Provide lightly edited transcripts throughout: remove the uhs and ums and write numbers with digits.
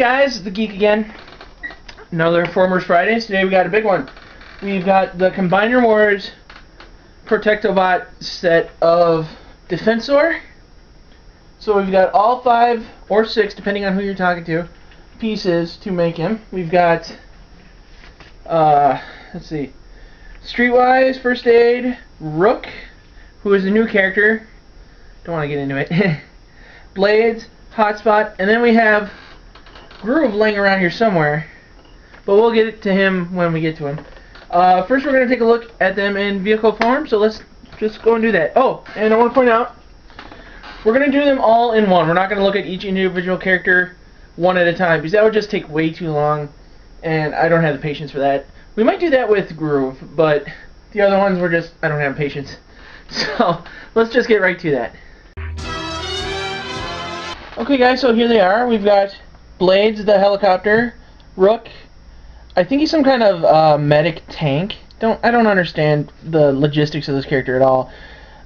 guys, the Geek again. Another Informers Fridays. Today we got a big one. We've got the Combiner Wars Protectobot set of Defensor. So we've got all 5 or 6, depending on who you're talking to, pieces to make him. We've got, let's see, Streetwise, First Aid, Rook, who is a new character. Don't want to get into it. Blades, Hotspot, and then we have Groove laying around here somewhere, but we'll get it to him when we get to him. First we're going to take a look at them in vehicle form, so let's just go and do that. Oh, and I want to point out, we're going to do them all in one. We're not going to look at each individual character one at a time, because that would just take way too long, and I don't have the patience for that. We might do that with Groove, but the other ones I don't have patience. So, let's just get right to that. Okay guys, so here they are. We've got Blades, the helicopter, Rook. I think he's some kind of medic tank. I don't understand the logistics of this character at all.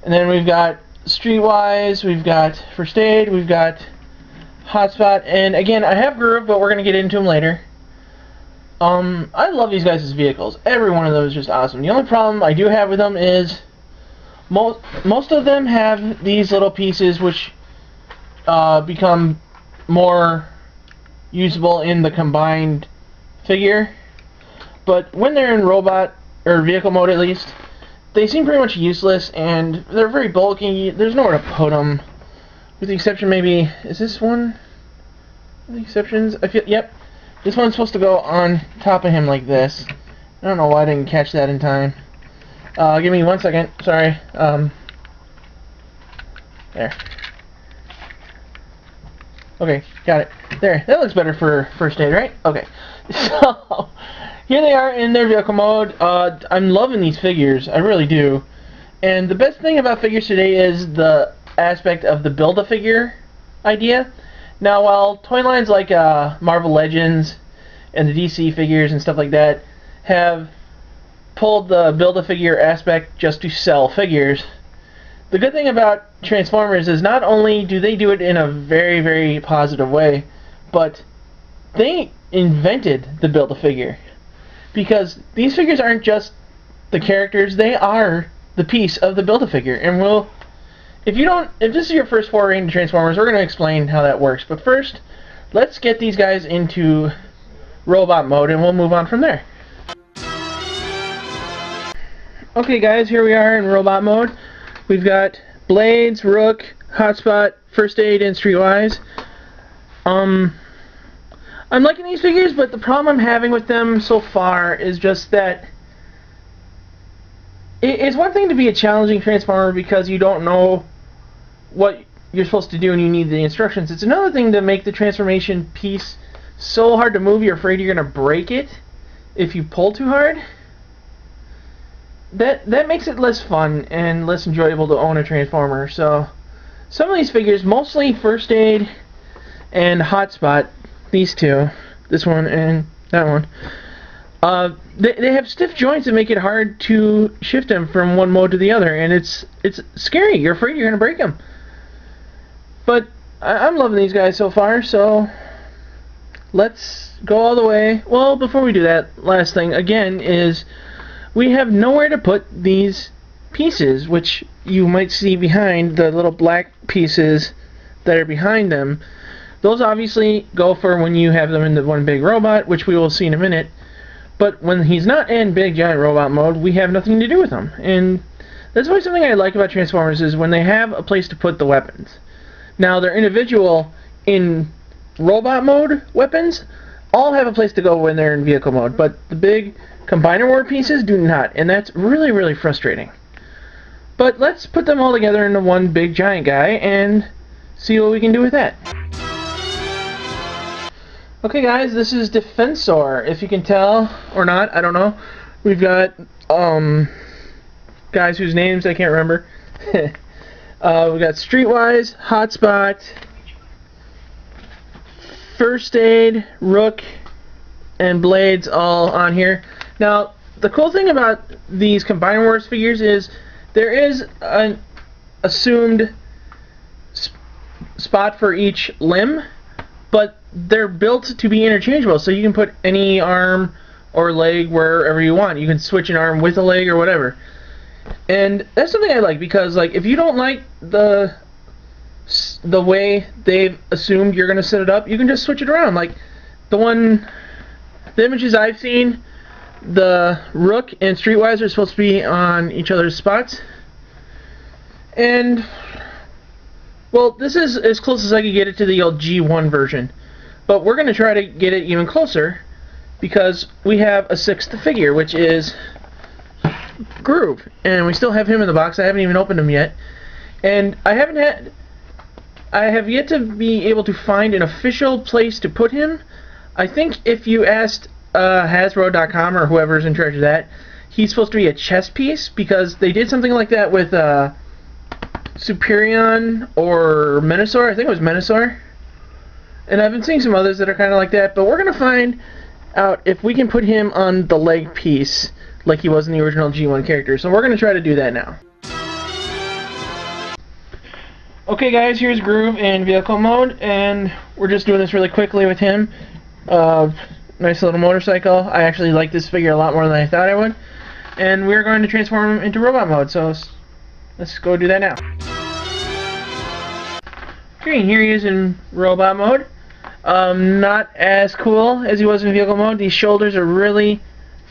And then we've got Streetwise, we've got First Aid, we've got Hotspot, and again, I have Groove, but we're gonna get into him later. I love these guys' vehicles. Every one of them is just awesome. The only problem I do have with them is most of them have these little pieces which become more usable in the combined figure, but when they're in robot or vehicle mode, at least, they seem pretty much useless, and they're very bulky. There's nowhere to put them, with the exception maybe, is this one the exceptions? Yep, this one's supposed to go on top of him like this. I don't know why I didn't catch that in time. Give me 1 second, sorry. There. Okay, got it. There, that looks better for First Aid, right? Okay. So, here they are in their vehicle mode. I'm loving these figures, I really do. And the best thing about figures today is the aspect of the Build-A-Figure idea. Now, while toy lines like Marvel Legends and the DC figures and stuff like that have pulled the Build-A-Figure aspect just to sell figures, the good thing about Transformers is not only do they do it in a very, very positive way, but they invented the Build-A-Figure. Because these figures aren't just the characters, they are the piece of the Build-A-Figure. And if this is your first foray into Transformers, we're going to explain how that works. But first, let's get these guys into robot mode and we'll move on from there. Okay guys, here we are in robot mode. We've got Blades, Rook, Hotspot, First Aid, and Streetwise. I'm liking these figures, but the problem I'm having with them so far is just that it's one thing to be a challenging Transformer because you don't know what you're supposed to do and you need the instructions. It's another thing to make the transformation piece so hard to move you're afraid you're going to break it if you pull too hard. That makes it less fun and less enjoyable to own a Transformer. So some of these figures, mostly First Aid and Hotspot, these two, this one and that one, they have stiff joints that make it hard to shift them from one mode to the other, and it's scary. You're afraid you're going to break them. But I'm loving these guys so far, so let's go all the way. Well, before we do that, last thing again is we have nowhere to put these pieces, which you might see behind the little black pieces that are behind them. Those obviously go for when you have them in the one big robot, which we will see in a minute. But when he's not in big giant robot mode, we have nothing to do with him. And that's always something I like about Transformers, is when they have a place to put the weapons. Now, they're individual in robot mode weapons all have a place to go when they're in vehicle mode, but the big Combiner War pieces do not, and that's really, really frustrating. But let's put them all together into one big giant guy and see what we can do with that. Okay guys, this is Defensor, if you can tell or not, I don't know. We've got guys whose names I can't remember. We've got Streetwise, Hotspot, First Aid, Rook, and Blades all on here. Now, the cool thing about these Combiner Wars figures is there is an assumed spot for each limb, but they're built to be interchangeable, so you can put any arm or leg wherever you want. You can switch an arm with a leg or whatever. And that's something I like, because like if you don't like the way they've assumed you're gonna set it up, you can just switch it around. Like the images I've seen, the Rook and Streetwise are supposed to be on each other's spots, and well, this is as close as I could get it to the old G1 version, but we're gonna try to get it even closer because we have a sixth figure, which is Groove, and we still have him in the box. I haven't even opened him yet, and I have yet to be able to find an official place to put him. I think if you asked Hasbro.com or whoever's in charge of that, he's supposed to be a chess piece, because they did something like that with Superion or Menasor. I think it was Menasor, and I've been seeing some others that are kind of like that, but we're gonna find out if we can put him on the leg piece like he was in the original G1 character. So we're going to try to do that now. Okay guys, here's Groove in vehicle mode, and we're just doing this really quickly with him. Nice little motorcycle. I actually like this figure a lot more than I thought I would. And we're going to transform him into robot mode, so let's go do that now. Okay, here he is in robot mode. Not as cool as he was in vehicle mode. These shoulders are really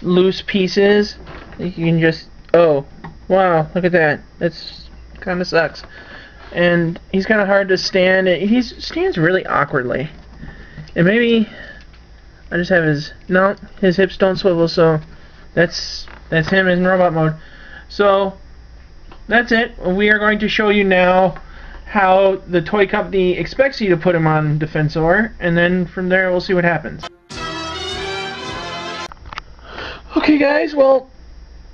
loose pieces. You can just, oh wow, look at that. That's kind of sucks. And he's kind of hard to stand. He stands really awkwardly. And maybe I just have his hips don't swivel, so that's him in robot mode. So that's it. We are going to show you now how the toy company expects you to put him on Defensor, and then from there we'll see what happens. Okay guys, well,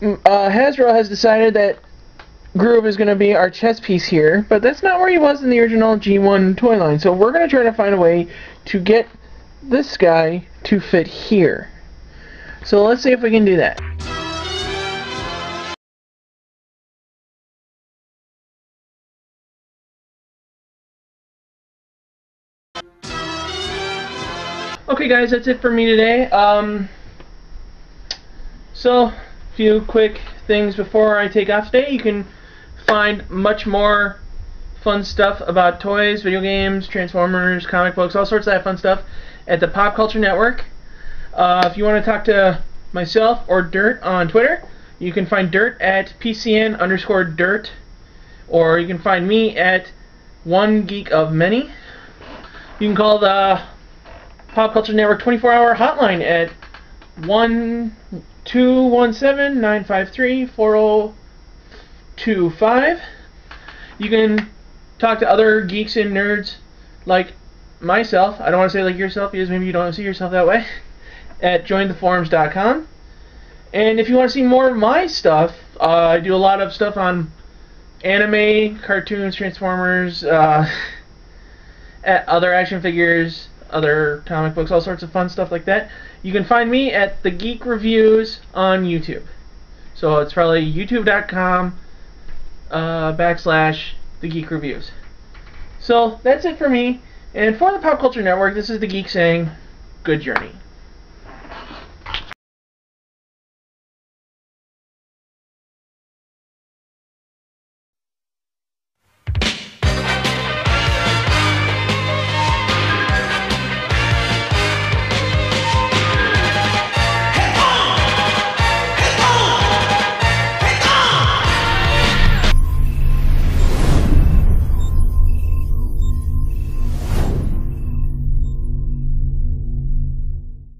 Hasbro has decided that Groove is going to be our chess piece here, but that's not where he was in the original G1 toy line, so we're going to try to find a way to get this guy to fit here. So let's see if we can do that. Okay guys, that's it for me today. So, a few quick things before I take off today. You can find much more fun stuff about toys, video games, Transformers, comic books, all sorts of that fun stuff at the Pop Culture Network. If you want to talk to myself or Dirt on Twitter, you can find Dirt at PCN_Dirt, or you can find me at OneGeekOfMany. You can call the Pop Culture Network 24-hour hotline at 1-217-953-4025. You can talk to other geeks and nerds like myself. I don't want to say like yourself, because maybe you don't see yourself that way, at jointheforums.com. And if you want to see more of my stuff, I do a lot of stuff on anime, cartoons, Transformers, other action figures, other comic books, all sorts of fun stuff like that. You can find me at The Geek Reviews on YouTube. So it's probably youtube.com /The Geek Reviews. So that's it for me. And for the Pop Culture Network, this is The Geek saying, good journey.